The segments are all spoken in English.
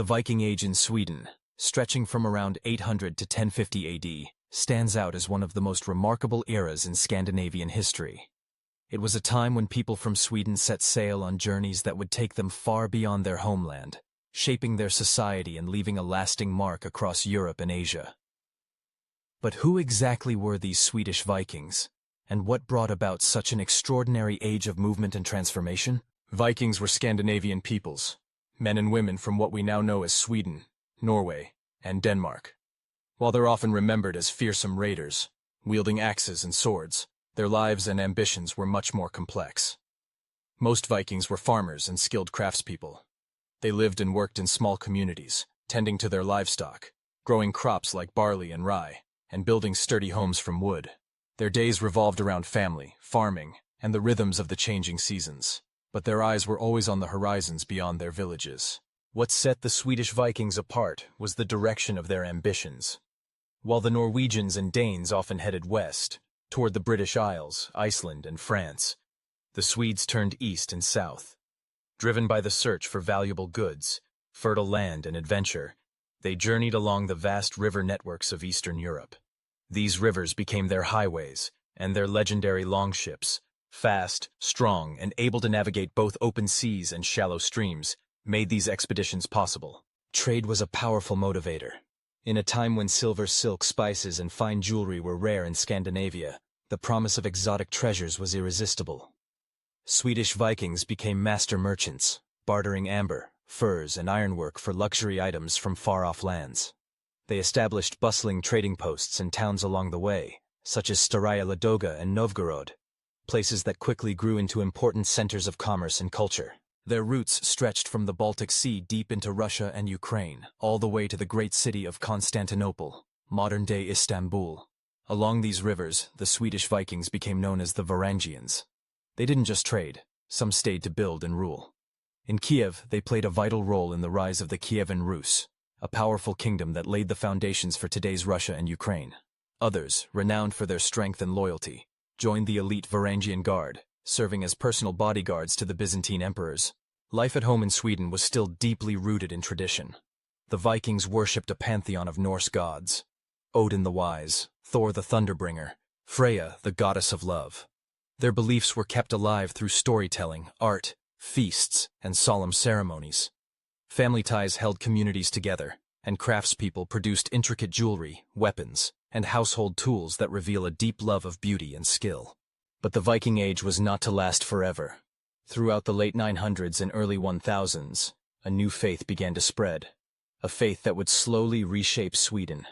The Viking Age in Sweden, stretching from around 800 to 1050 AD, stands out as one of the most remarkable eras in Scandinavian history. It was a time when people from Sweden set sail on journeys that would take them far beyond their homeland, shaping their society and leaving a lasting mark across Europe and Asia. But who exactly were these Swedish Vikings, and what brought about such an extraordinary age of movement and transformation? Vikings were Scandinavian peoples, men and women from what we now know as Sweden, Norway, and Denmark. While they're often remembered as fearsome raiders, wielding axes and swords, their lives and ambitions were much more complex. Most Vikings were farmers and skilled craftspeople. They lived and worked in small communities, tending to their livestock, growing crops like barley and rye, and building sturdy homes from wood. Their days revolved around family, farming, and the rhythms of the changing seasons. But their eyes were always on the horizons beyond their villages. What set the Swedish Vikings apart was the direction of their ambitions. While the Norwegians and Danes often headed west, toward the British Isles, Iceland, and France, the Swedes turned east and south. Driven by the search for valuable goods, fertile land, and adventure, they journeyed along the vast river networks of Eastern Europe. These rivers became their highways, and their legendary longships, fast, strong, and able to navigate both open seas and shallow streams, made these expeditions possible. Trade was a powerful motivator. In a time when silver, silk, spices, and fine jewelry were rare in Scandinavia, the promise of exotic treasures was irresistible. Swedish Vikings became master merchants, bartering amber, furs, and ironwork for luxury items from far-off lands. They established bustling trading posts and towns along the way, such as Staraya Ladoga and Novgorod, places that quickly grew into important centers of commerce and culture. Their roots stretched from the Baltic Sea deep into Russia and Ukraine, all the way to the great city of Constantinople, modern-day Istanbul. Along these rivers, the Swedish Vikings became known as the Varangians. They didn't just trade, some stayed to build and rule. In Kiev, they played a vital role in the rise of the Kievan Rus, a powerful kingdom that laid the foundations for today's Russia and Ukraine. Others, renowned for their strength and loyalty, joined the elite Varangian Guard, serving as personal bodyguards to the Byzantine emperors. Life at home in Sweden was still deeply rooted in tradition. The Vikings worshipped a pantheon of Norse gods: Odin the Wise, Thor the Thunderbringer, Freya the goddess of love. Their beliefs were kept alive through storytelling, art, feasts, and solemn ceremonies. Family ties held communities together, and craftspeople produced intricate jewelry, weapons, and household tools that reveal a deep love of beauty and skill. But the Viking Age was not to last forever. Throughout the late 900s and early 1000s, a new faith began to spread, a faith that would slowly reshape Sweden.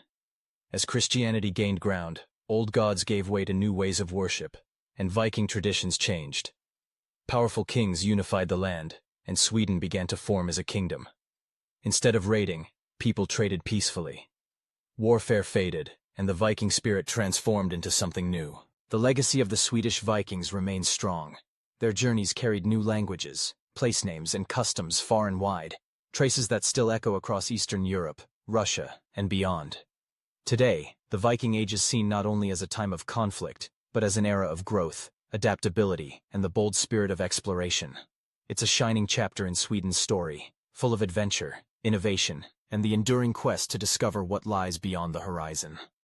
As Christianity gained ground, old gods gave way to new ways of worship, and Viking traditions changed. Powerful kings unified the land, and Sweden began to form as a kingdom. Instead of raiding, people traded peacefully. Warfare faded, and the Viking spirit transformed into something new. The legacy of the Swedish Vikings remained strong. Their journeys carried new languages, place names, and customs far and wide, traces that still echo across Eastern Europe, Russia, and beyond. Today, the Viking Age is seen not only as a time of conflict, but as an era of growth, adaptability, and the bold spirit of exploration. It's a shining chapter in Sweden's story, full of adventure, innovation, and the enduring quest to discover what lies beyond the horizon.